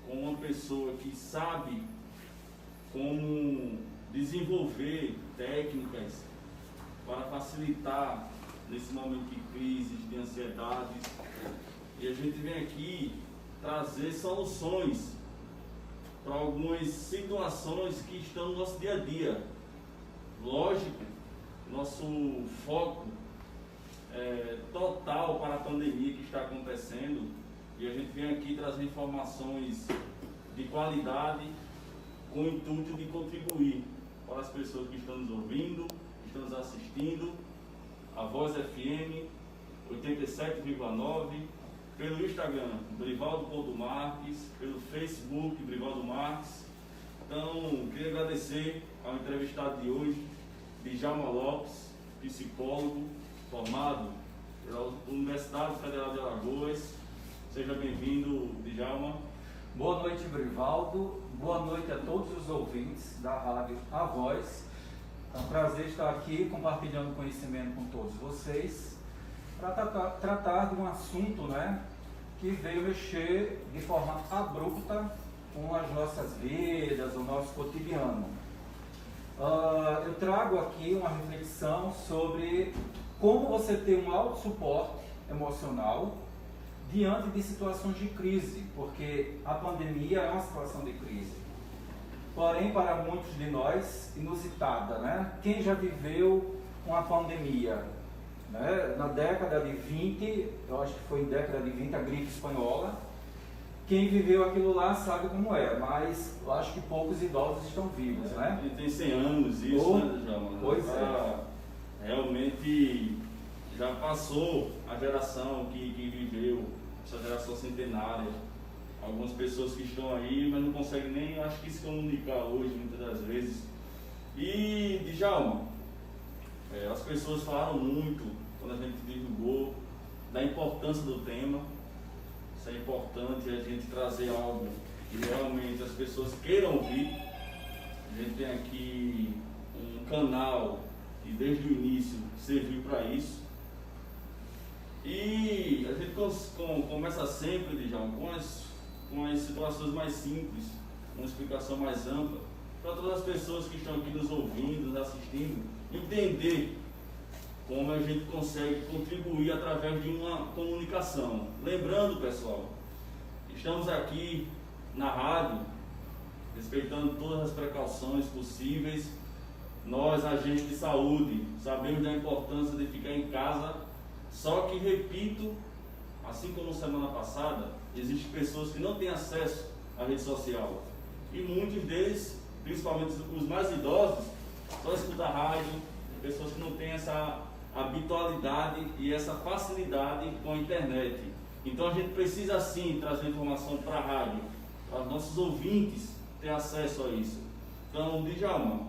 com uma pessoa que sabe como desenvolver técnicas para facilitar nesse momento de crise, de ansiedade. E a gente vem aqui trazer soluções para algumas situações que estão no nosso dia a dia. Lógico, nosso foco é total para a pandemia que está acontecendo, e a gente vem aqui trazer informações de qualidade com o intuito de contribuir para as pessoas que estão nos ouvindo, que estão nos assistindo, a Voz FM 87,9, pelo Instagram, Brivaldo.Marques, pelo Facebook, Brivaldo Marques. Então, queria agradecer ao entrevistado de hoje, Djalma Lopes, psicólogo, formado pela Universidade Federal de Alagoas. Seja bem-vindo, Djalma. Boa noite, Brivaldo. Boa noite a todos os ouvintes da Rádio A Voz. É um prazer estar aqui compartilhando conhecimento com todos vocês para tratar de um assunto, né, que veio mexer de forma abrupta com as nossas vidas, o nosso cotidiano. Eu trago aqui uma reflexão sobre como você ter um autossuporte emocional diante de situações de crise, porque a pandemia é uma situação de crise. Porém, para muitos de nós, inusitada, né? Quem já viveu uma pandemia? Né? Na década de 20, eu acho que foi em década de 20, a gripe espanhola. Quem viveu aquilo lá sabe como é, mas eu acho que poucos idosos estão vivos, né? E tem 100 anos isso, né, Djalma? Pois é. Realmente já passou a geração que viveu, essa geração centenária. Algumas pessoas que estão aí, mas não conseguem nem, acho que, se comunicar hoje, muitas das vezes. E, Djalma, as pessoas falaram muito, quando a gente divulgou, da importância do tema. Isso é importante, a gente trazer algo que realmente as pessoas queiram ouvir. A gente tem aqui um canal que desde o início serviu para isso. E a gente começa sempre, Djalma, com as situações mais simples, uma explicação mais ampla, para todas as pessoas que estão aqui nos ouvindo, nos assistindo, entender como a gente consegue contribuir através de uma comunicação. Lembrando, pessoal, estamos aqui na rádio, respeitando todas as precauções possíveis. Nós, agentes de saúde, sabemos da importância de ficar em casa, só que, repito, assim como semana passada, existem pessoas que não têm acesso à rede social. E muitos deles, principalmente os mais idosos, só escutam a rádio, pessoas que não têm essa habitualidade e essa facilidade com a internet. Então a gente precisa sim trazer informação para a rádio, para os nossos ouvintes ter acesso a isso. Então, Djalma,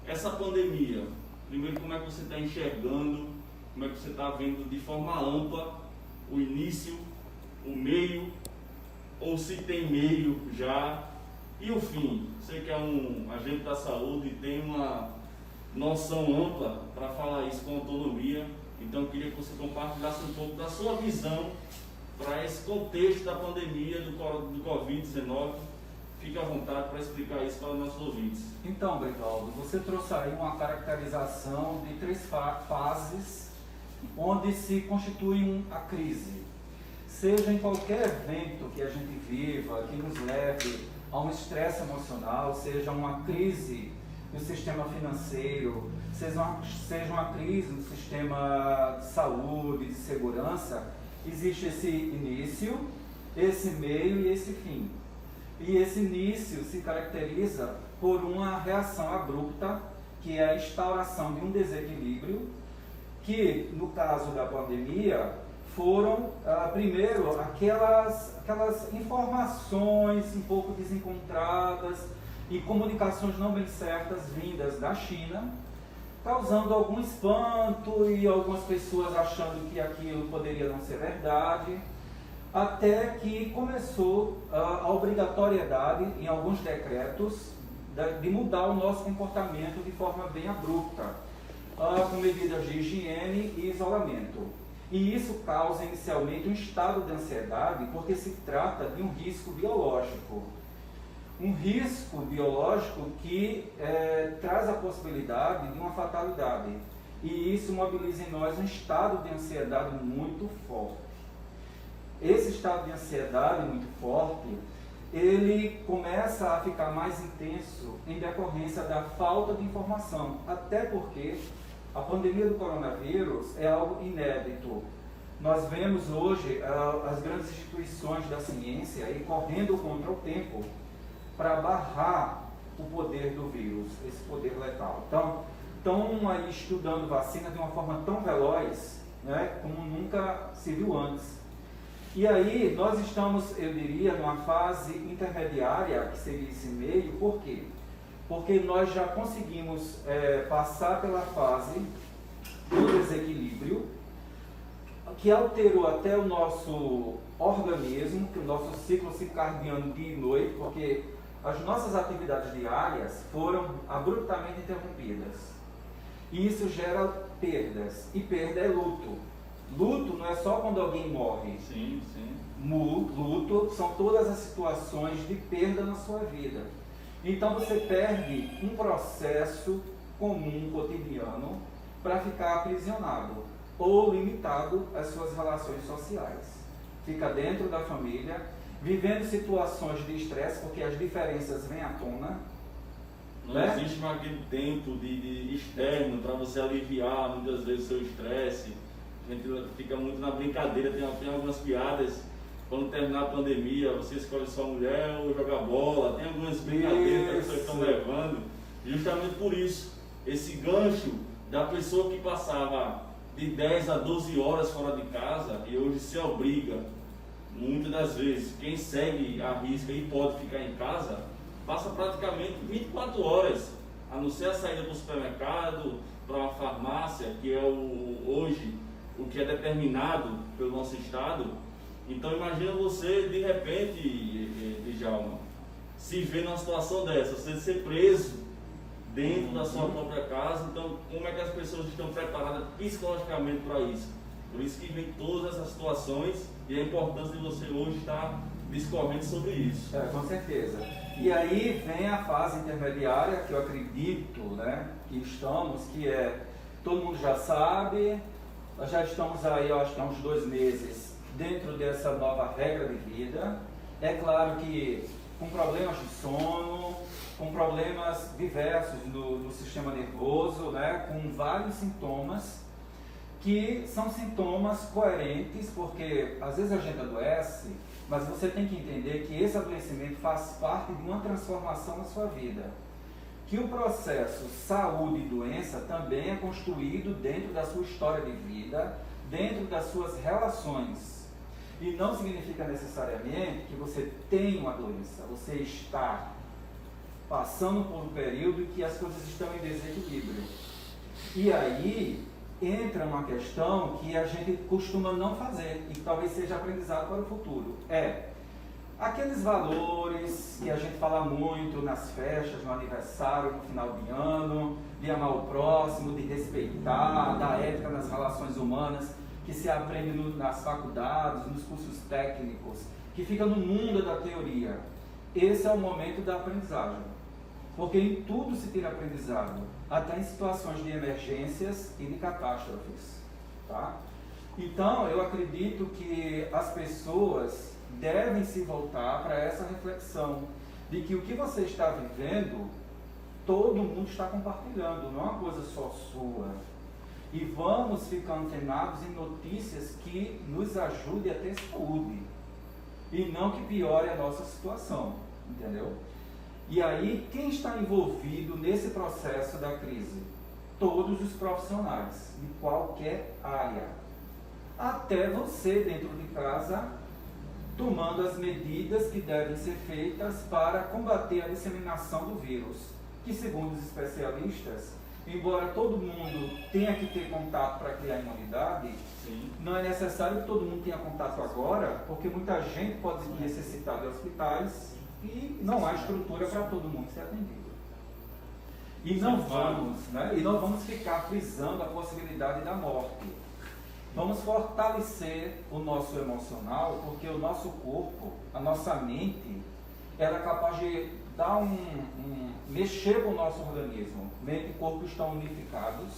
essa pandemia, primeiro, como é que você está enxergando, como é que você está vendo de forma ampla o início, o meio, ou se tem meio já, e o fim? Você que é um agente da saúde e tem uma noção ampla para falar isso com autonomia, então eu queria que você compartilhasse um pouco da sua visão para esse contexto da pandemia do Covid-19. Fique à vontade para explicar isso para os nossos ouvintes. Então, Brivaldo, você trouxe aí uma caracterização de 3 fases onde se constitui a crise. Seja em qualquer evento que a gente viva, que nos leve a um estresse emocional, seja uma crise no sistema financeiro, seja uma crise no sistema de saúde, de segurança, existe esse início, esse meio e esse fim. E esse início se caracteriza por uma reação abrupta, que é a instauração de um desequilíbrio, que no caso da pandemia foram, primeiro, aquelas informações um pouco desencontradas e comunicações não bem certas vindas da China, causando algum espanto e algumas pessoas achando que aquilo poderia não ser verdade, até que começou a obrigatoriedade em alguns decretos de mudar o nosso comportamento de forma bem abrupta, com medidas de higiene e isolamento. E isso causa inicialmente um estado de ansiedade, porque se trata de um risco biológico. Um risco biológico que traz a possibilidade de uma fatalidade. E isso mobiliza em nós um estado de ansiedade muito forte. Esse estado de ansiedade muito forte, ele começa a ficar mais intenso em decorrência da falta de informação. Até porque a pandemia do coronavírus é algo inédito. Nós vemos hoje as grandes instituições da ciência aí correndo contra o tempo para barrar o poder do vírus, esse poder letal. Então, estão aí estudando vacina de uma forma tão veloz, né, como nunca se viu antes. E aí, nós estamos, eu diria, numa fase intermediária, que seria esse meio. Por quê? Porque nós já conseguimos passar pela fase do desequilíbrio, que alterou até o nosso organismo, que o nosso ciclo circadiano dia e noite, porque as nossas atividades diárias foram abruptamente interrompidas. E isso gera perdas, e perda é luto. Luto não é só quando alguém morre. Sim, sim. Luto são todas as situações de perda na sua vida. Então você perde um processo comum, cotidiano, para ficar aprisionado ou limitado às suas relações sociais. Fica dentro da família, vivendo situações de estresse, porque as diferenças vêm à tona. Não existe mais aquele tempo de externo para você aliviar muitas vezes o seu estresse. A gente fica muito na brincadeira, tem algumas piadas. Quando terminar a pandemia, você escolhe sua mulher ou joga bola. Tem algumas brincadeiras que as pessoas estão levando. Justamente por isso, esse gancho da pessoa que passava de 10 a 12 horas fora de casa e hoje se obriga, muitas das vezes, quem segue a risca e pode ficar em casa, passa praticamente 24 horas, a não ser a saída para o supermercado, para uma farmácia, que é hoje o que é determinado pelo nosso Estado. Então imagina você, de repente, Djalma, se ver numa situação dessa, você ser preso dentro da sua própria casa. Então, como é que as pessoas estão preparadas psicologicamente para isso? Por isso que vem todas essas situações e a importância de você hoje estar discorrendo sobre isso. Com certeza. E aí vem a fase intermediária, que eu acredito, né, que estamos, que todo mundo já sabe, nós já estamos aí, eu acho que há uns 2 meses, dentro dessa nova regra de vida. É claro que com problemas de sono, com problemas diversos do sistema nervoso, né, com vários sintomas, que são sintomas coerentes, porque às vezes a gente adoece, mas você tem que entender que esse adoecimento faz parte de uma transformação na sua vida. Que o processo saúde e doença também é construído dentro da sua história de vida, dentro das suas relações. E não significa necessariamente que você tem uma doença, você está passando por um período que as coisas estão em desequilíbrio. E aí entra uma questão que a gente costuma não fazer e que talvez seja aprendizado para o futuro. Aqueles valores que a gente fala muito nas festas, no aniversário, no final de ano, de amar o próximo, de respeitar, da ética nas relações humanas, que se aprende nas faculdades, nos cursos técnicos, que fica no mundo da teoria. Esse é o momento da aprendizagem. Porque em tudo se tira aprendizado, até em situações de emergências e de catástrofes. Tá? Então, eu acredito que as pessoas devem se voltar para essa reflexão de que o que você está vivendo, todo mundo está compartilhando, não é uma coisa só sua. E vamos ficar antenados em notícias que nos ajudem a ter saúde e não que piore a nossa situação, entendeu? E aí, quem está envolvido nesse processo da crise? Todos os profissionais, de qualquer área. Até você, dentro de casa, tomando as medidas que devem ser feitas para combater a disseminação do vírus, que, segundo os especialistas, embora todo mundo tenha que ter contato para criar imunidade, sim, não é necessário que todo mundo tenha contato agora, porque muita gente pode necessitar de hospitais e não há estrutura para todo mundo ser atendido. E não vamos ficar frisando a possibilidade da morte. Vamos fortalecer o nosso emocional, porque o nosso corpo, a nossa mente, ela é capaz de dar mexer com o nosso organismo. Mente e corpo estão unificados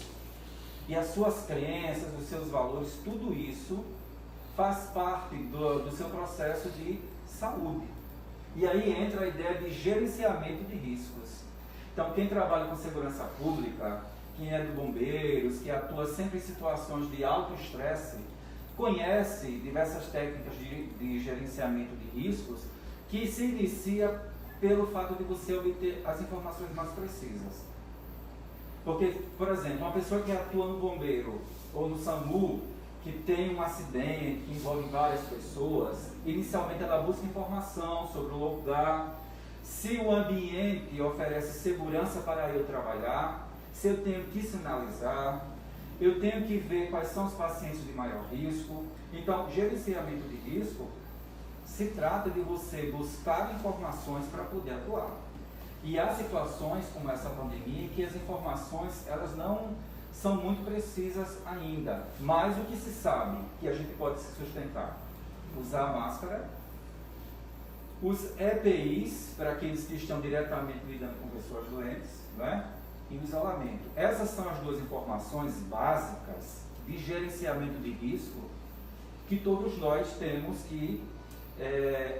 e as suas crenças, os seus valores, tudo isso faz parte do seu processo de saúde. E aí entra a ideia de gerenciamento de riscos. Então, quem trabalha com segurança pública, quem é do bombeiros, que atua sempre em situações de alto estresse, conhece diversas técnicas de gerenciamento de riscos que se inicia pelo fato de você obter as informações mais precisas. Porque, por exemplo, uma pessoa que atua no bombeiro ou no SAMU, que tem um acidente que envolve várias pessoas, inicialmente ela busca informação sobre o lugar, se o ambiente oferece segurança para eu trabalhar, se eu tenho que sinalizar, eu tenho que ver quais são os pacientes de maior risco. Então, gerenciamento de risco se trata de você buscar informações para poder atuar. E há situações como essa pandemia que as informações elas não são muito precisas ainda, mas o que se sabe que a gente pode se sustentar? Usar máscara, os EPIs para aqueles que estão diretamente lidando com pessoas doentes, né? E o isolamento. Essas são as duas informações básicas de gerenciamento de risco que todos nós temos que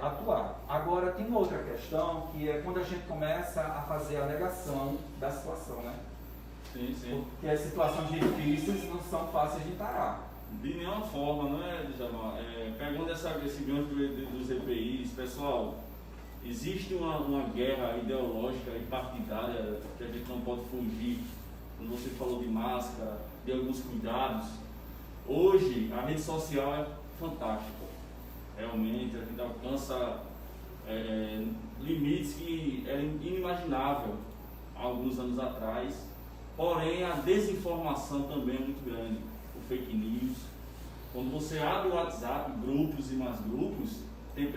atuar. Agora tem uma outra questão que é quando a gente começa a fazer a negação da situação, né? Sim, sim. Porque as situações difíceis não são fáceis de encarar. De nenhuma forma, não é, Djalma? Pegando esse gancho dos EPIs, pessoal, existe uma guerra ideológica e partidária que a gente não pode fugir. Quando você falou de máscara, de alguns cuidados, hoje a rede social é fantástica. Realmente, a gente alcança limites que eram inimagináveis há alguns anos atrás. Porém, a desinformação também é muito grande. O fake news. Quando você abre o WhatsApp, grupos e mais grupos, tem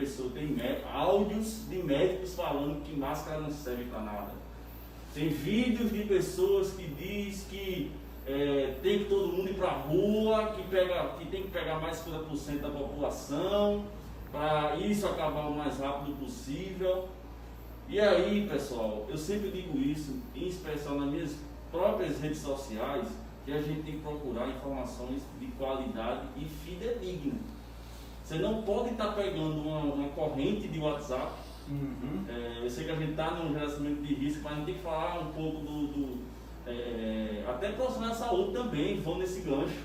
áudios de médicos falando que máscara não serve para nada. Tem vídeos de pessoas que diz que tem que todo mundo ir para a rua, que tem que pegar mais 50% da população, para isso acabar o mais rápido possível. E aí, pessoal, eu sempre digo isso, em especial nas minhas próprias redes sociais, que a gente tem que procurar informações de qualidade e fidedigna. Você não pode estar pegando uma corrente de WhatsApp. Uhum. Eu sei que a gente está num gerenciamento de risco, mas a gente tem que falar um pouco até profissionais da saúde também vão nesse gancho.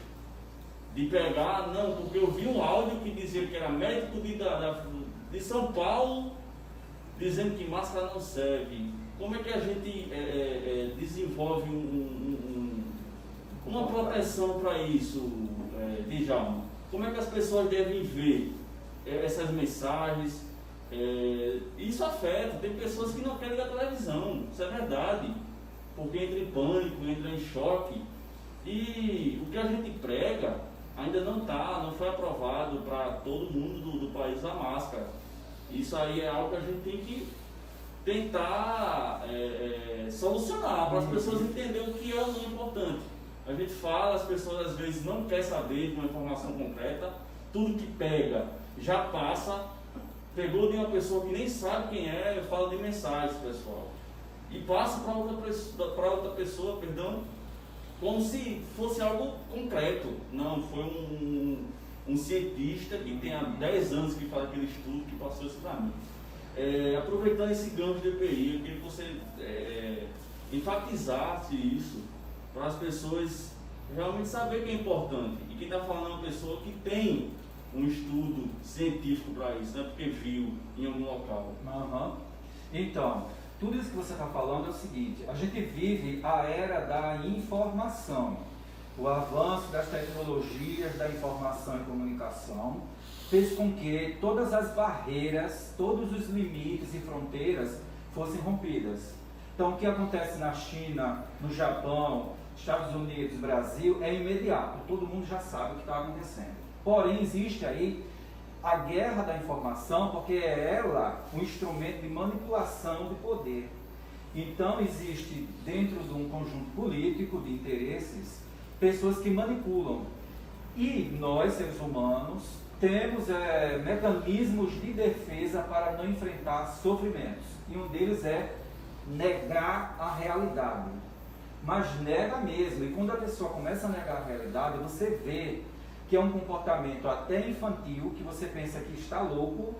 De pegar, não, porque eu vi um áudio que dizia que era médico de São Paulo dizendo que máscara não serve. Como é que a gente desenvolve uma proteção para isso, Djalma? Como é que as pessoas devem ver essas mensagens? Isso afeta, tem pessoas que não querem ver a televisão, isso é verdade, porque entra em pânico, entra em choque. E o que a gente prega ainda não foi aprovado para todo mundo do país a máscara. Isso aí é algo que a gente tem que tentar solucionar, para as pessoas entenderem o que é o importante. A gente fala, as pessoas às vezes não querem saber de uma informação concreta, tudo que pega já passa, pegou de uma pessoa que nem sabe quem é, fala de mensagens, pessoal, e passa para outra pessoa, como se fosse algo concreto. Não, foi um cientista que tem há 10 anos que faz aquele estudo que passou isso para mim. Aproveitando esse gancho de EPI, eu queria que você enfatizasse isso, para as pessoas realmente saberem que é importante. E quem está falando é uma pessoa que tem um estudo científico para isso, não é porque viu em algum local. Uhum. Então, tudo isso que você está falando é o seguinte: a gente vive a era da informação. O avanço das tecnologias da informação e comunicação fez com que todas as barreiras, todos os limites e fronteiras fossem rompidas. Então, o que acontece na China, no Japão, Estados Unidos, Brasil, é imediato. Todo mundo já sabe o que está acontecendo. Porém, existe aí a guerra da informação, porque é ela um instrumento de manipulação de poder. Então, existe dentro de um conjunto político de interesses pessoas que manipulam E nós, seres humanos, temos mecanismos de defesa para não enfrentar sofrimentos. E um deles é negar a realidade. Mas nega mesmo. E quando a pessoa começa a negar a realidade, você vê que é um comportamento até infantil, que você pensa que está louco,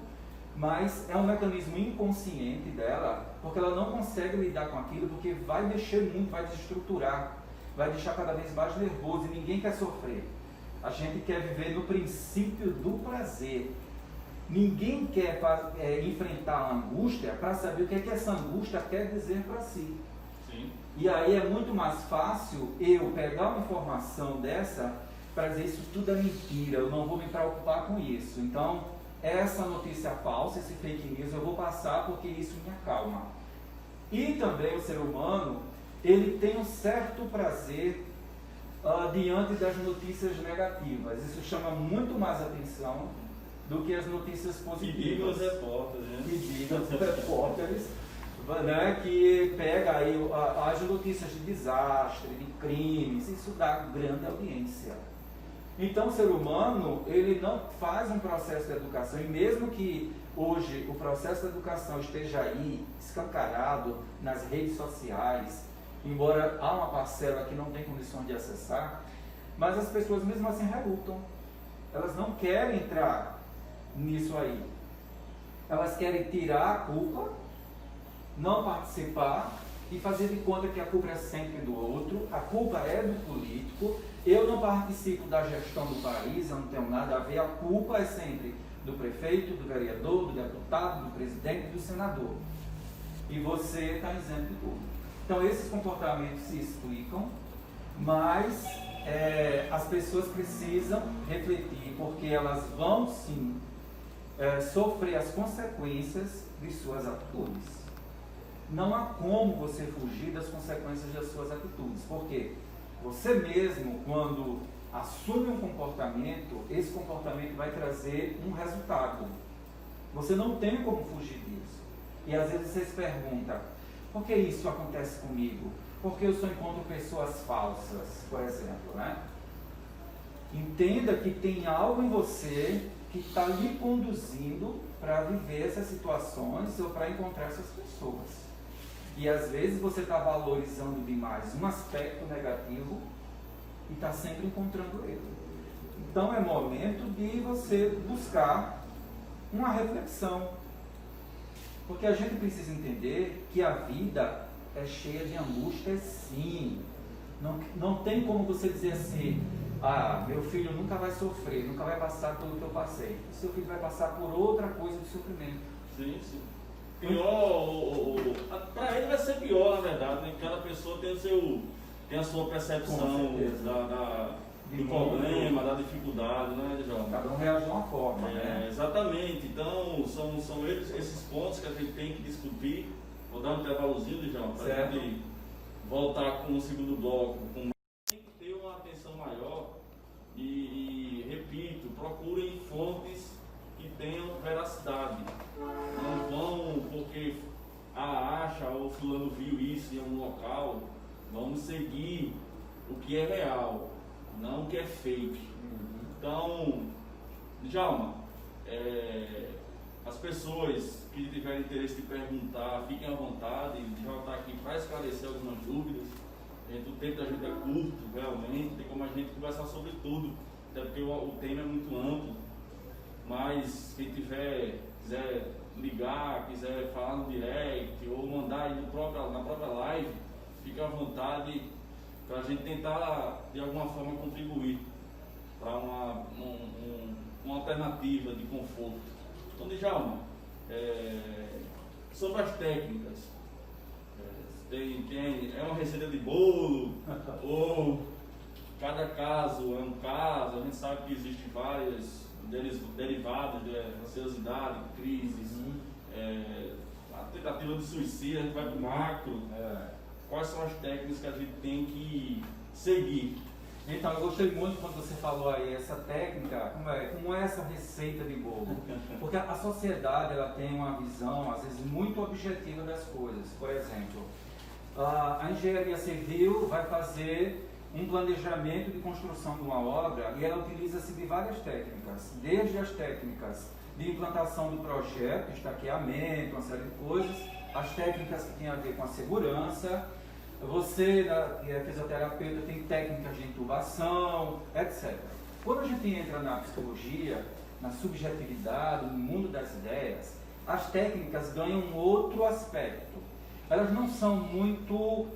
mas é um mecanismo inconsciente dela, porque ela não consegue lidar com aquilo, porque vai mexer muito, vai desestruturar, vai deixar cada vez mais nervoso, e ninguém quer sofrer. A gente quer viver no princípio do prazer. Ninguém quer enfrentar a angústia para saber o que é que essa angústia quer dizer para si. Sim. E aí é muito mais fácil eu pegar uma informação dessa para dizer isso tudo é mentira, eu não vou me preocupar com isso. Então, essa notícia falsa, esse fake news, eu vou passar porque isso me acalma. E também o ser humano, ele tem um certo prazer diante das notícias negativas. Isso chama muito mais atenção do que as notícias positivas. Que digam os repórteres, né? Que digam os repórteres, né, que pega aí as notícias de desastre, de crimes, isso dá grande audiência. Então o ser humano, ele não faz um processo de educação, e mesmo que hoje o processo de educação esteja aí, escancarado nas redes sociais, embora há uma parcela que não tem condições de acessar, mas as pessoas mesmo assim relutam. Elas não querem entrar nisso aí. Elas querem tirar a culpa, não participar e fazer de conta que a culpa é sempre do outro, a culpa é do político, eu não participo da gestão do país, eu não tenho nada a ver, a culpa é sempre do prefeito, do vereador, do deputado, do presidente, do senador. E você está isento de tudo. Então esses comportamentos se explicam, mas as pessoas precisam refletir, porque elas vão sim sofrer as consequências de suas atitudes. Não há como você fugir das consequências das suas atitudes, porque você mesmo, quando assume um comportamento, esse comportamento vai trazer um resultado. Você não tem como fugir disso. E às vezes você se pergunta, por que isso acontece comigo? Por que eu só encontro pessoas falsas, por exemplo, né? Entenda que tem algo em você que está lhe conduzindo para viver essas situações ou para encontrar essas pessoas. E às vezes você está valorizando demais um aspecto negativo e está sempre encontrando ele. Então é momento de você buscar uma reflexão. Porque a gente precisa entender que a vida é cheia de angústias, sim. Não tem como você dizer assim, meu filho nunca vai sofrer, nunca vai passar pelo que eu passei. O seu filho vai passar por outra coisa de sofrimento. Sim, sim. Pior, para ele vai ser pior, na verdade, né? Cada pessoa tem a sua percepção do problema, da dificuldade, né, João? Cada um reage de uma forma, né? Exatamente. Então, são esses pontos que a gente tem que discutir. Vou dar um intervalozinho, João, para a gente voltar com o segundo bloco. Tem que ter uma atenção maior e repito, procurem fontes que tenham veracidade. Não vão porque acha ou fulano viu isso em algum local. Vamos seguir o que é real, não o que é fake. Então, Djalma, as pessoas que tiverem interesse de perguntar, fiquem à vontade. O Djalma está aqui para esclarecer algumas dúvidas. O tempo da gente é curto, realmente, tem como a gente conversar sobre tudo, até porque o tema é muito amplo. Mas quem quiser ligar, quiser falar no direct ou mandar aí na própria live, fique à vontade para a gente tentar de alguma forma contribuir para uma alternativa de conforto. Então, Djalma, sobre as técnicas, é uma receita de bolo ou cada caso é um caso? A gente sabe que existem várias derivados de ansiosidade, crises, a tentativa de suicídio, a gente vai para o macro. Quais são as técnicas que a gente tem que seguir? Então, eu gostei muito quando você falou aí essa técnica, como é essa receita de bolo. Porque a sociedade ela tem uma visão, às vezes, muito objetiva das coisas. Por exemplo, a engenharia civil vai fazer um planejamento de construção de uma obra e ela utiliza-se de várias técnicas, desde as técnicas de implantação do projeto, estaqueamento, uma série de coisas, as técnicas que têm a ver com a segurança. Você, que é fisioterapeuta, tem técnicas de intubação, etc. Quando a gente entra na psicologia, na subjetividade, no mundo das ideias, as técnicas ganham um outro aspecto. Elas não são muito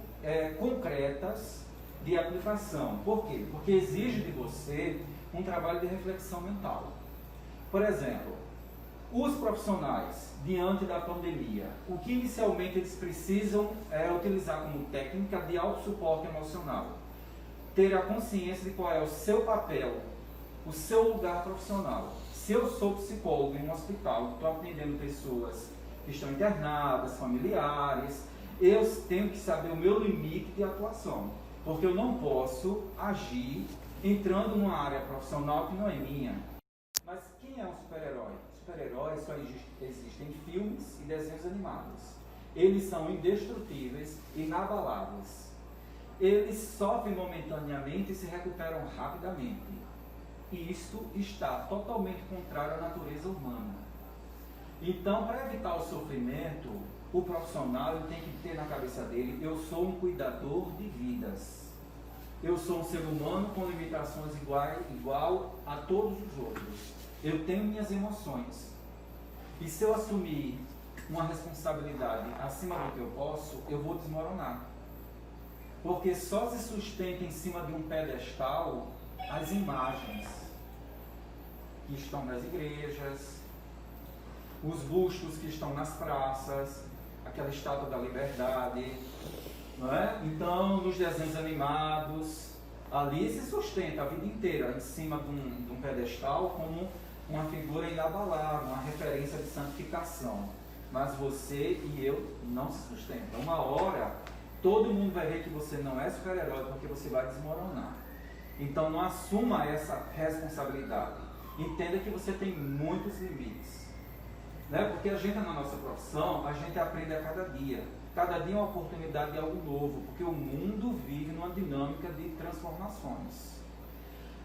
concretas de aplicação. Por quê? Porque exige de você um trabalho de reflexão mental. Por exemplo, os profissionais, diante da pandemia, o que inicialmente eles precisam é utilizar como técnica de autossuporte emocional. Ter a consciência de qual é o seu papel, o seu lugar profissional. Se eu sou psicólogo em um hospital, estou atendendo pessoas que estão internadas, familiares, eu tenho que saber o meu limite de atuação, porque eu não posso agir entrando numa área profissional que não é minha. Mas quem é um super-herói? Super-heróis só existem em filmes e desenhos animados. Eles são indestrutíveis, inabaláveis. Eles sofrem momentaneamente e se recuperam rapidamente. E isto está totalmente contrário à natureza humana. Então, para evitar o sofrimento, o profissional ele tem que ter na cabeça dele: eu sou um cuidador de vidas. Eu sou um ser humano com limitações igual a todos os outros. Eu tenho minhas emoções. E se eu assumir uma responsabilidade acima do que eu posso, eu vou desmoronar. Porque só se sustenta em cima de um pedestal as imagens que estão nas igrejas, os bustos que estão nas praças, aquela estátua da liberdade, não é? Então, nos desenhos animados, ali se sustenta a vida inteira em cima de um pedestal como uma figura inabalável, uma referência de santificação. Mas você e eu não se sustentam. Uma hora, todo mundo vai ver que você não é super-herói porque você vai desmoronar. Então, não assuma essa responsabilidade. Entenda que você tem muitos limites. Né? Porque a gente, na nossa profissão, a gente aprende a cada dia. Cada dia é uma oportunidade de algo novo, porque o mundo vive numa dinâmica de transformações.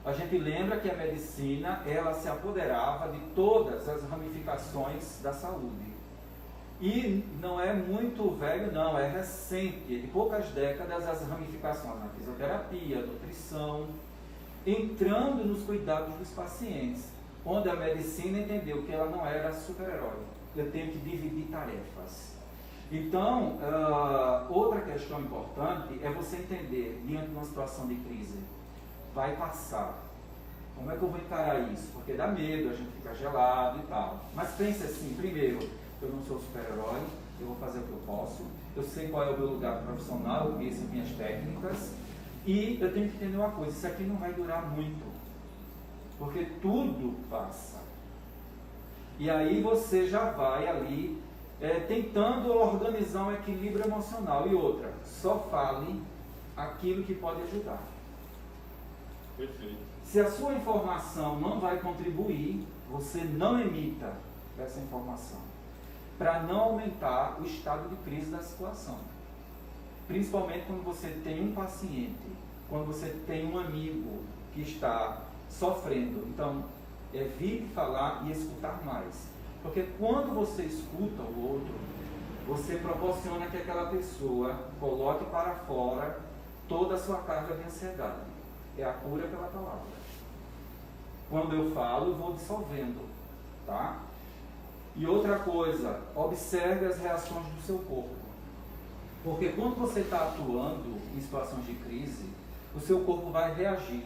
A gente lembra que a medicina, ela se apoderava de todas as ramificações da saúde. E não é muito velho, não, é recente, de poucas décadas, as ramificações na fisioterapia, nutrição, entrando nos cuidados dos pacientes, onde a medicina entendeu que ela não era super-herói. Eu tenho que dividir tarefas. Então, outra questão importante é você entender, diante de uma situação de crise, vai passar. Como é que eu vou encarar isso? Porque dá medo, a gente fica gelado e tal. Mas pense assim, primeiro, eu não sou super-herói, eu vou fazer o que eu posso, eu sei qual é o meu lugar profissional, eu conheço as minhas técnicas, e eu tenho que entender uma coisa: isso aqui não vai durar muito, porque tudo passa. E aí você já vai ali tentando organizar um equilíbrio emocional. E outra, só fale aquilo que pode ajudar. Perfeito. Se a sua informação não vai contribuir, você não emita essa informação, para não aumentar o estado de crise da situação. Principalmente quando você tem um paciente, quando você tem um amigo que está sofrendo. Então, evite falar e escutar mais. Porque quando você escuta o outro, você proporciona que aquela pessoa coloque para fora toda a sua carga de ansiedade. É a cura pela palavra. Quando eu falo, eu vou dissolvendo, tá? E outra coisa, observe as reações do seu corpo. Porque quando você está atuando em situações de crise, o seu corpo vai reagir.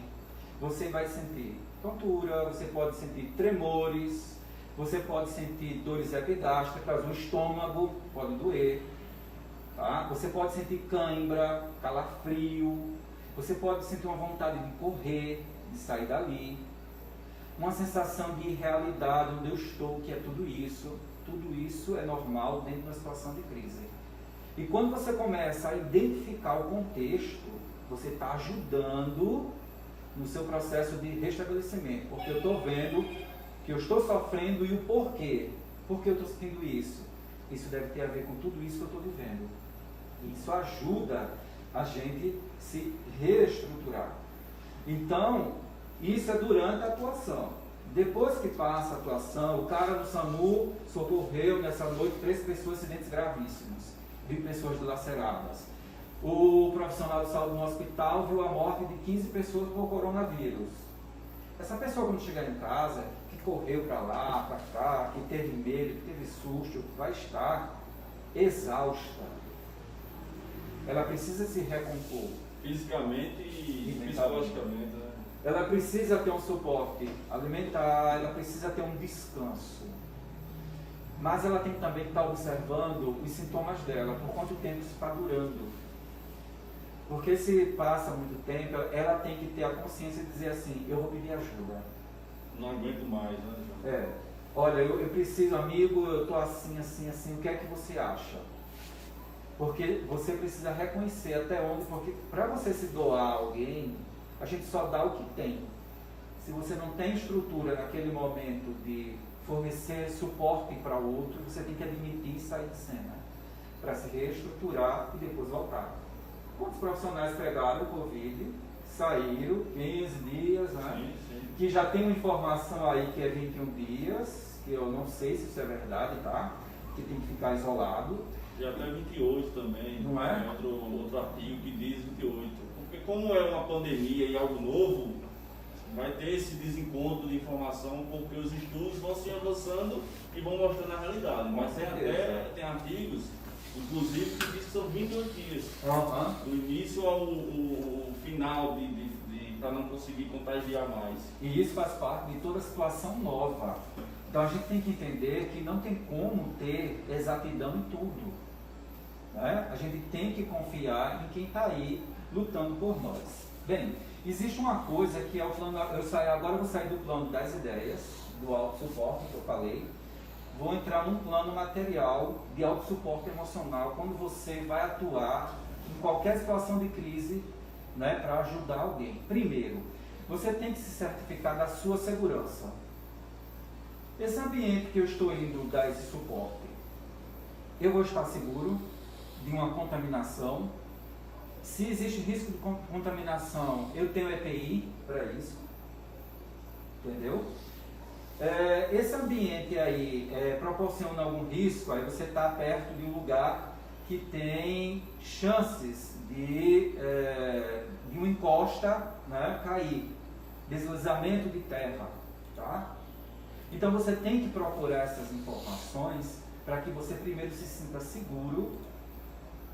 Você vai sentir tontura, você pode sentir tremores, você pode sentir dores epigástricas, o estômago pode doer, tá? Você pode sentir cãibra, calafrio, você pode sentir uma vontade de correr, de sair dali, uma sensação de irrealidade, onde eu estou, que é tudo isso é normal dentro de uma situação de crise. E quando você começa a identificar o contexto, você está ajudando no seu processo de restabelecimento, porque eu estou vendo que eu estou sofrendo e o porquê. Por que eu estou sentindo isso? Isso deve ter a ver com tudo isso que eu estou vivendo. Isso ajuda a gente se reestruturar. Então, isso é durante a atuação. Depois que passa a atuação, o cara do SAMU socorreu nessa noite 3 pessoas com acidentes gravíssimos, 20 pessoas dilaceradas. O profissional de saúde no hospital viu a morte de 15 pessoas por coronavírus. Essa pessoa, quando chegar em casa, que correu para lá, para cá, que teve medo, que teve susto, vai estar exausta. Ela precisa se recompor. Fisicamente e psicologicamente, né? Ela precisa ter um suporte alimentar, ela precisa ter um descanso. Mas ela tem que também estar observando os sintomas dela, por quanto tempo isso está durando. Porque se passa muito tempo, ela tem que ter a consciência de dizer assim, eu vou pedir ajuda. Não aguento mais, né, João? Olha, eu preciso, amigo, eu estou assim, o que é que você acha? Porque você precisa reconhecer até onde, porque para você se doar a alguém, a gente só dá o que tem. Se você não tem estrutura naquele momento de fornecer suporte para o outro, você tem que admitir e sair de cena, para se reestruturar e depois voltar. Quantos profissionais pegaram o Covid, saíram 15 dias, né? Sim. Que já tem uma informação aí que é 21 dias, que eu não sei se isso é verdade, tá? Que tem que ficar isolado. E até 28 também, não é? Tem outro artigo que diz 28. Porque como é uma pandemia e algo novo, vai ter esse desencontro de informação, porque os estudos vão se avançando e vão mostrando a realidade. Mas tem artigos, inclusive, que diz que são 28 dias. Do início ao final, para não conseguir contagiar mais. E isso faz parte de toda a situação nova. Então a gente tem que entender que não tem como ter exatidão em tudo. Né? A gente tem que confiar em quem está aí lutando por nós. Bem, existe uma coisa que é o plano. Agora eu vou sair do plano das ideias, do autossuporte que eu falei. Vou entrar num plano material de autossuporte emocional, quando você vai atuar em qualquer situação de crise, né, para ajudar alguém. Primeiro, você tem que se certificar da sua segurança. Esse ambiente que eu estou indo dar esse suporte, eu vou estar seguro de uma contaminação. Se existe risco de contaminação, eu tenho EPI para isso. Entendeu? Esse ambiente aí proporciona algum risco, aí você está perto de um lugar que tem chances de uma encosta, né, cair, deslizamento de terra, tá? Então você tem que procurar essas informações para que você primeiro se sinta seguro,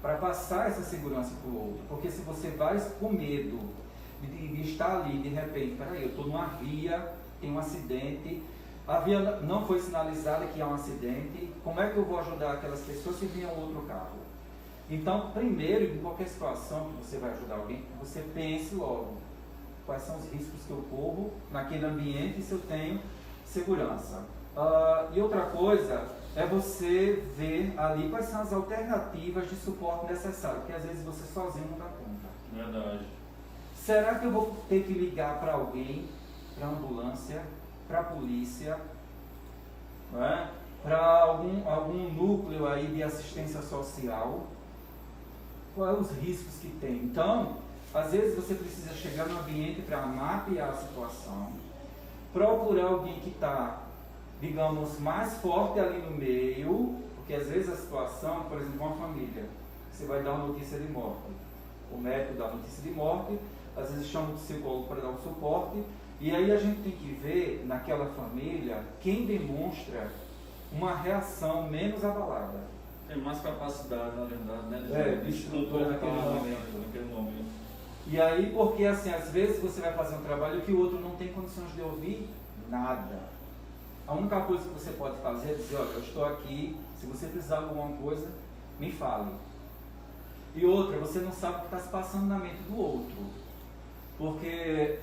para passar essa segurança para o outro. Porque se você vai com medo de estar ali, de repente, peraí, eu estou numa via, tem um acidente, a via não foi sinalizada que há um acidente, como é que eu vou ajudar aquelas pessoas se vier um outro carro? Então, primeiro, em qualquer situação que você vai ajudar alguém, você pense logo quais são os riscos que eu corro naquele ambiente e se eu tenho segurança. E outra coisa é você ver ali quais são as alternativas de suporte necessário, porque às vezes você sozinho não dá conta. Verdade. Será que eu vou ter que ligar para alguém, para a ambulância, para a polícia, né? Para algum núcleo aí de assistência social? Quais os riscos que tem? Então, às vezes você precisa chegar no ambiente para mapear a situação, procurar alguém que está, digamos, mais forte ali no meio, porque às vezes a situação, por exemplo, uma família, você vai dar uma notícia de morte, o médico dá notícia de morte, às vezes chama o psicólogo para dar um suporte, e aí a gente tem que ver naquela família quem demonstra uma reação menos abalada. Tem mais capacidade, na verdade, né? De estrutura naquele momento. E aí, porque assim, às vezes você vai fazer um trabalho que o outro não tem condições de ouvir nada. A única coisa que você pode fazer é dizer, olha, eu estou aqui, se você precisar de alguma coisa, me fale. E outra, você não sabe o que está se passando na mente do outro. Porque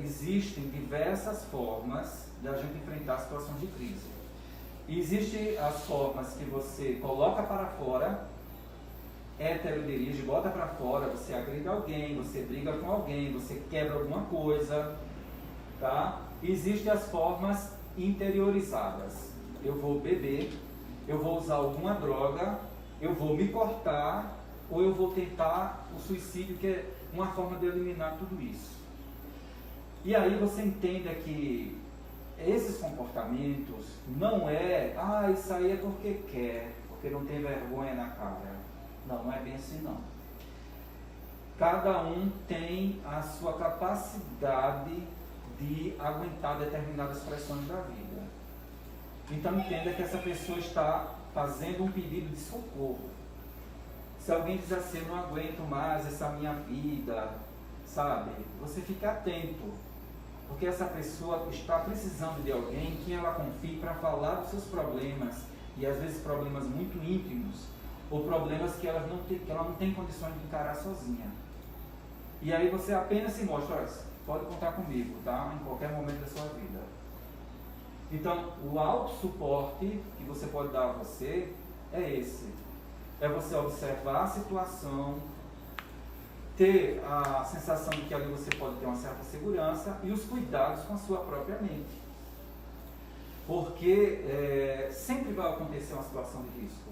existem diversas formas da gente enfrentar situações de crise. Existem as formas que você coloca para fora, heterodirige, bota para fora, você agride alguém, você briga com alguém, você quebra alguma coisa, tá? Existem as formas interiorizadas. Eu vou beber, eu vou usar alguma droga, eu vou me cortar ou eu vou tentar o suicídio, que é uma forma de eliminar tudo isso. E aí você entenda que esses comportamentos não é, isso aí é porque quer, porque não tem vergonha na cara. Não, não é bem assim não. Cada um tem a sua capacidade de aguentar determinadas pressões da vida. Então entenda que essa pessoa está fazendo um pedido de socorro. Se alguém diz assim, eu não aguento mais essa minha vida, sabe? Você fica atento, porque essa pessoa está precisando de alguém em quem ela confie para falar dos seus problemas, e às vezes problemas muito íntimos, ou problemas que ela não tem condições de encarar sozinha. E aí você apenas se mostra, olha, pode contar comigo, tá? Em qualquer momento da sua vida. Então, o autossuporte que você pode dar a você é esse. É você observar a situação, ter a sensação de que ali você pode ter uma certa segurança e os cuidados com a sua própria mente. Porque sempre vai acontecer uma situação de risco.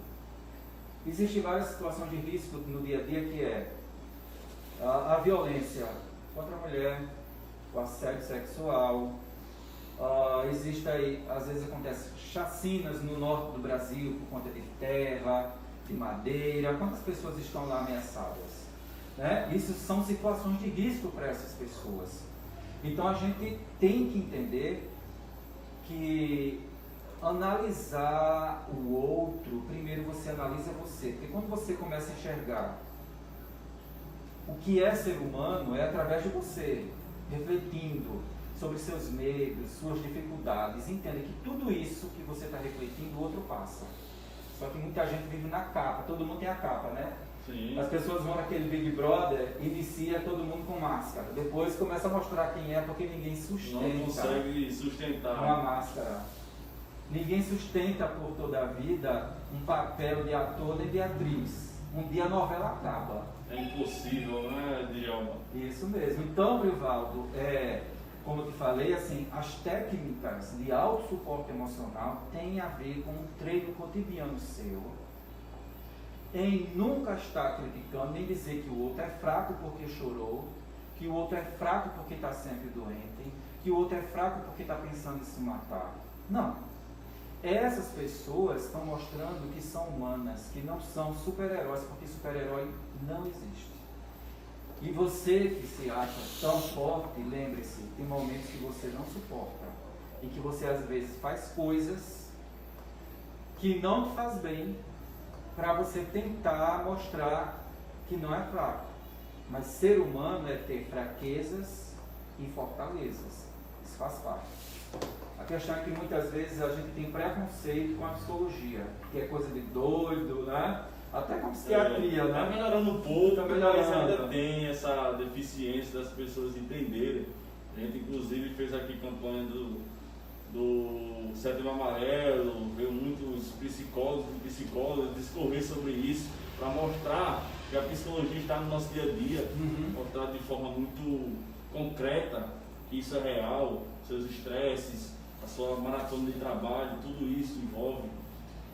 Existem várias situações de risco no dia a dia, que é a violência contra a mulher, o assédio sexual, existe aí, às vezes acontece chacinas no norte do Brasil por conta de terra, de madeira. Quantas pessoas estão lá ameaçadas? Né? Isso são situações de risco para essas pessoas. Então a gente tem que entender que analisar o outro, primeiro você analisa você, porque quando você começa a enxergar o que é ser humano, é através de você, refletindo sobre seus medos, suas dificuldades. Entenda que tudo isso que você está refletindo, o outro passa. Só que muita gente vive na capa, todo mundo tem a capa, né? Sim. As pessoas vão naquele Big Brother, inicia todo mundo com máscara. Depois começa a mostrar quem é, porque ninguém sustenta. Não consegue sustentar uma máscara. Ninguém sustenta por toda a vida um papel de ator nem de atriz. Um dia a novela acaba. É impossível, né, Djalma? Isso mesmo. Então, Brivaldo, como eu te falei, assim, as técnicas de autossuporte emocional têm a ver com um treino cotidiano seu, em nunca estar criticando, nem dizer que o outro é fraco porque chorou, que o outro é fraco porque está sempre doente, que o outro é fraco porque está pensando em se matar. Não. Essas pessoas estão mostrando que são humanas, que não são super-heróis, porque super-herói não existe. E você que se acha tão forte, lembre-se, tem momentos que você não suporta, e que você às vezes faz coisas que não te faz bem, para você tentar mostrar que não é fraco. Mas ser humano é ter fraquezas e fortalezas. Isso faz parte. A questão é que muitas vezes a gente tem preconceito com a psicologia, que é coisa de doido, né? Até com a psiquiatria, né? Está melhorando um pouco, tá mas melhorando. ainda tem essa deficiência das pessoas entenderem. A gente inclusive fez aqui campanha do Setembro Amarelo, veio muitos psicólogos e psicólogas discorrer sobre isso, para mostrar que a psicologia está no nosso dia a dia, mostrar de forma muito concreta que isso é real, seus estresses, a sua maratona de trabalho, tudo isso envolve.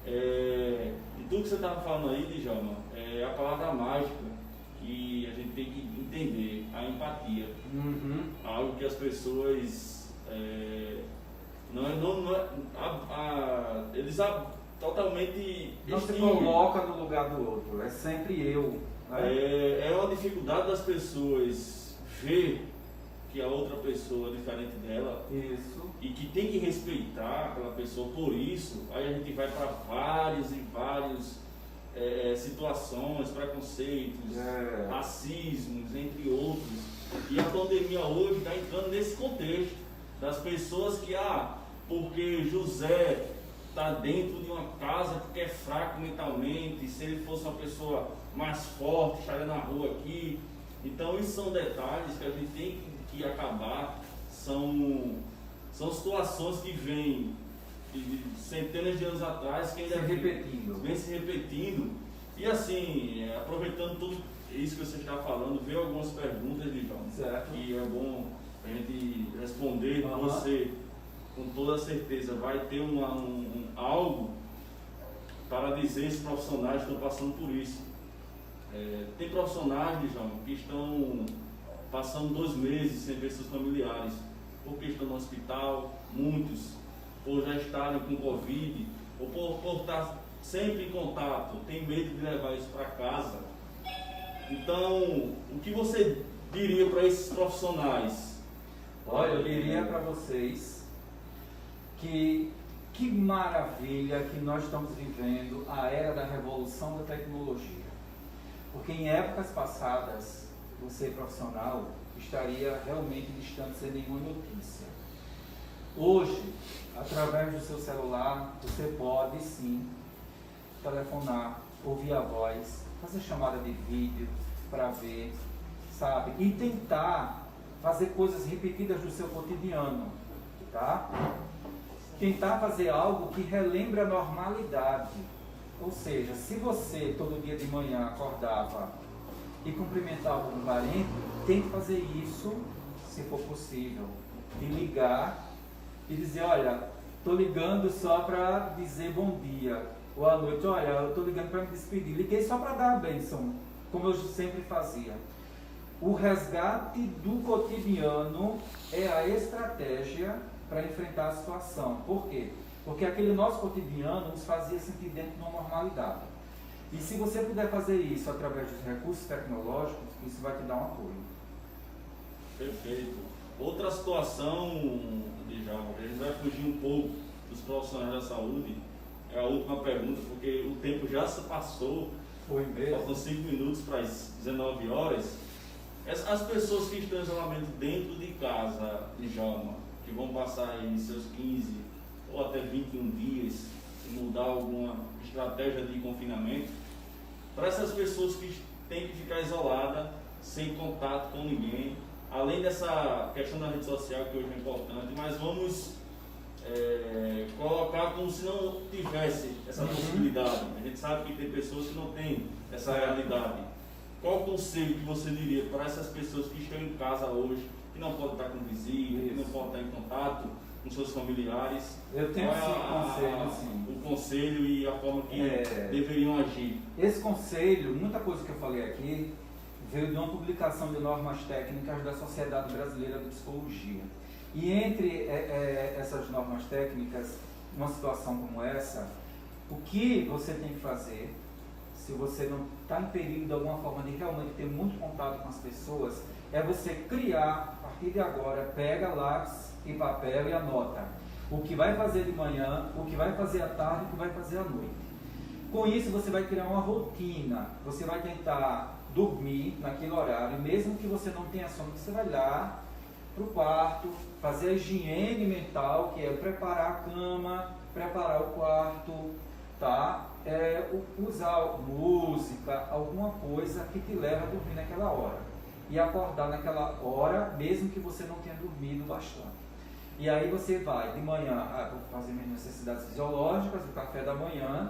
E tudo que você estava falando aí, Djalma, é a palavra mágica que a gente tem que entender, a empatia. Algo que as pessoas eles totalmente não se extinguem. coloca no lugar do outro, é sempre eu. Né? É uma dificuldade das pessoas ver que a outra pessoa é diferente dela. Isso. E que tem que respeitar aquela pessoa. Por isso, aí a gente vai para várias e várias situações, preconceitos, racismos, entre outros. E a pandemia hoje está entrando nesse contexto das pessoas que, porque José está dentro de uma casa porque é fraco mentalmente, se ele fosse uma pessoa mais forte, estaria na rua aqui. Então, isso são detalhes que a gente tem que acabar, são situações que vêm de centenas de anos atrás, que ainda vem se repetindo. E assim, aproveitando tudo isso que você está falando, veio algumas perguntas, Djalma, que é bom a gente responder. Você, com toda certeza, vai ter algo para dizer esses profissionais que estão passando por isso. Tem profissionais, Djalma, que estão passando 2 meses sem ver seus familiares, porque estão no hospital, muitos por já estarem com Covid, ou por estar sempre em contato, tem medo de levar isso para casa. Então, o que você diria para esses profissionais? Olha, eu diria para vocês que maravilha que nós estamos vivendo a era da revolução da tecnologia. Porque em épocas passadas, você profissional estaria realmente distante sem nenhuma notícia. Hoje, através do seu celular, você pode sim telefonar, ouvir a voz, fazer chamada de vídeo para ver, sabe? E tentar fazer coisas repetidas do seu cotidiano, tá? Tentar fazer algo que relembre a normalidade. Ou seja, se você todo dia de manhã acordava e cumprimentava um parente, tente fazer isso, se for possível, de ligar e dizer, olha, estou ligando só para dizer bom dia, ou à noite, olha, eu estou ligando para me despedir, liguei só para dar a bênção, como eu sempre fazia. O resgate do cotidiano é a estratégia para enfrentar a situação. Por quê? Porque aquele nosso cotidiano nos fazia sentir dentro de uma normalidade. E se você puder fazer isso através dos recursos tecnológicos, isso vai te dar um apoio. Perfeito. Outra situação, Djalma, a gente vai fugir um pouco dos profissionais da saúde, é a última pergunta, porque o tempo já se passou. Foi mesmo. Faltam 5 minutos para as 19 horas. As pessoas que estão em isolamento dentro de casa, Djalma, que vão passar aí seus 15 ou até 21 dias, mudar alguma estratégia de confinamento, para essas pessoas que têm que ficar isoladas, sem contato com ninguém, além dessa questão da rede social, que hoje é importante, mas vamos colocar como se não tivesse essa possibilidade. A gente sabe que tem pessoas que não têm essa realidade. Qual o conselho que você diria para essas pessoas que estão em casa hoje, que não podem estar com o vizinho, que não podem estar em contato com seus familiares? Eu tenho o conselho e a forma que deveriam agir. Esse conselho, muita coisa que eu falei aqui, veio de uma publicação de normas técnicas da Sociedade Brasileira de Psicologia. E entre essas normas técnicas, uma situação como essa, o que você tem que fazer, se você não está em perigo de alguma forma de realmente ter muito contato com as pessoas, é você criar, a partir de agora, pega lápis e papel e anota o que vai fazer de manhã, o que vai fazer à tarde e o que vai fazer à noite. Com isso você vai criar uma rotina, você vai tentar dormir naquele horário, mesmo que você não tenha sono, você vai lá para o quarto, fazer a higiene mental, que é preparar a cama, preparar o quarto, tá? Usar música, alguma coisa que te leve a dormir naquela hora. E acordar naquela hora, mesmo que você não tenha dormido bastante. E aí você vai de manhã, vou fazer minhas necessidades fisiológicas, o café da manhã,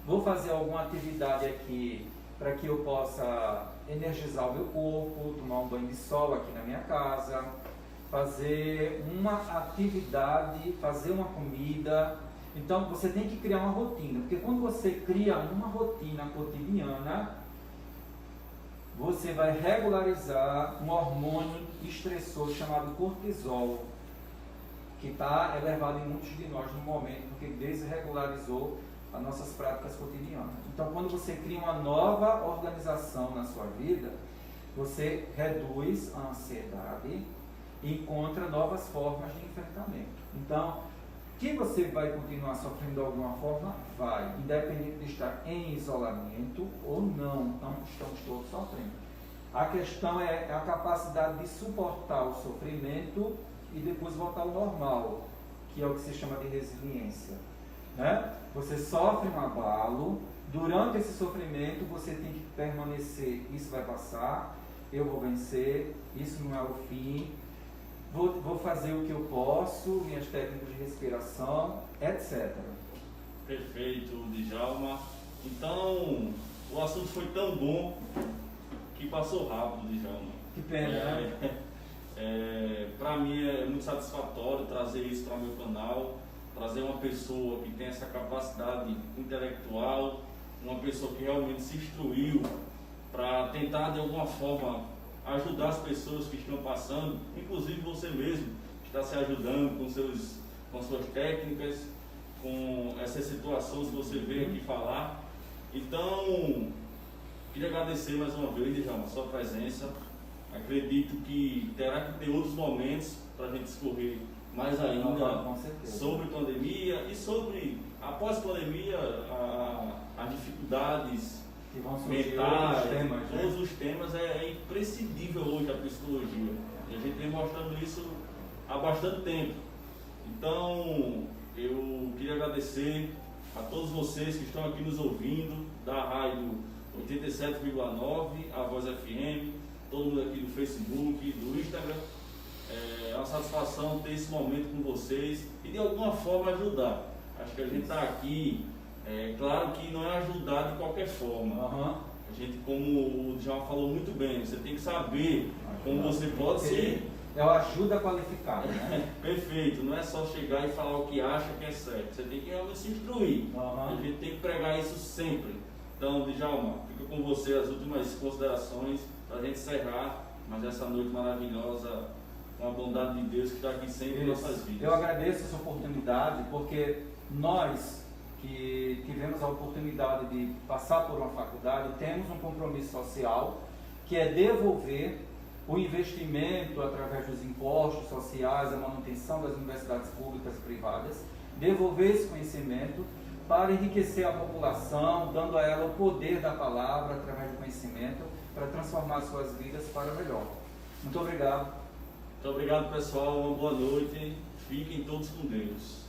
vou fazer alguma atividade aqui para que eu possa energizar o meu corpo, tomar um banho de sol aqui na minha casa, fazer uma atividade, fazer uma comida. Então você tem que criar uma rotina, porque quando você cria uma rotina cotidiana, você vai regularizar um hormônio estressor chamado cortisol, que está elevado em muitos de nós no momento, porque desregularizou as nossas práticas cotidianas. Então, quando você cria uma nova organização na sua vida, você reduz a ansiedade e encontra novas formas de enfrentamento. Então, que você vai continuar sofrendo de alguma forma? Vai, independente de estar em isolamento ou não. Então, estamos todos sofrendo. A questão é a capacidade de suportar o sofrimento e depois voltar ao normal, que é o que se chama de resiliência. Né? Você sofre um abalo, durante esse sofrimento você tem que permanecer, isso vai passar, eu vou vencer, isso não é o fim, vou fazer o que eu posso, minhas técnicas de respiração, etc. Perfeito, Djalma. Então, o assunto foi tão bom que passou rápido, Djalma. Que pena, para mim é muito satisfatório trazer isso para o meu canal, trazer uma pessoa que tem essa capacidade intelectual, uma pessoa que realmente se instruiu para tentar de alguma forma ajudar as pessoas que estão passando, inclusive você mesmo, que está se ajudando com suas técnicas, com essas situações que você veio aqui falar. Então, queria agradecer mais uma vez, Djalma, a sua presença. Acredito que terá que ter outros momentos para a gente discorrer mais ainda sobre pandemia e sobre, após pandemia, as dificuldades mentais, todos os temas. É imprescindível hoje a psicologia. E a gente vem mostrando isso há bastante tempo. Então, eu queria agradecer a todos vocês que estão aqui nos ouvindo, da rádio 87,9, a Voz FM, todo mundo aqui do Facebook, do Instagram. É uma satisfação ter esse momento com vocês e de alguma forma ajudar. Acho que a gente está aqui, claro que não é ajudar de qualquer forma. A gente, como o Djalma falou muito bem, você tem que saber como você pode ser. É uma ajuda qualificada, né? Perfeito, não é só chegar e falar o que acha que é certo, você tem que realmente se instruir. A gente tem que pregar isso sempre. Então, Djalma, fico com você as últimas considerações para a gente encerrar, mas essa noite maravilhosa, com a bondade de Deus que está aqui sempre em nossas vidas. Eu agradeço essa oportunidade, porque nós que tivemos a oportunidade de passar por uma faculdade, temos um compromisso social, que é devolver o investimento através dos impostos sociais, a manutenção das universidades públicas e privadas, devolver esse conhecimento para enriquecer a população, dando a ela o poder da palavra através do conhecimento, para transformar suas vidas para melhor. Muito obrigado. Muito obrigado, pessoal. Uma boa noite. Fiquem todos com Deus.